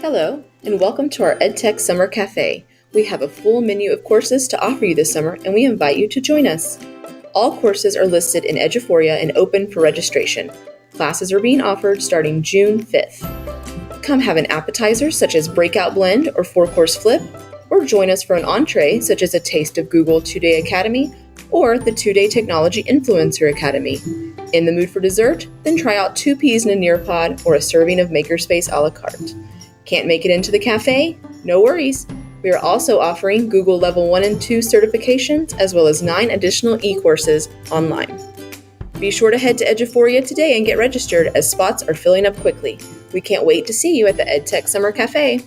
Hello, and welcome to our EdTech Summer Café. We have a full menu of courses to offer you this summer, and we invite you to join us. All courses are listed in Eduphoria and open for registration. Classes are being offered starting June 5th. Come have an appetizer such as Breakout Blend or 4-Course Flip, or join us for an entree such as a taste of Google 2-Day Academy or the 2-Day Technology Influencer Academy. In the mood for dessert? Then try out 2 peas in a Nearpod or a serving of Makerspace a la carte. Can't make it into the cafe? No worries. We are also offering Google Level 1 and 2 certifications as well as 9 additional e-courses online. Be sure to head to Eduphoria today and get registered as spots are filling up quickly. We can't wait to see you at the EdTech Summer Cafe.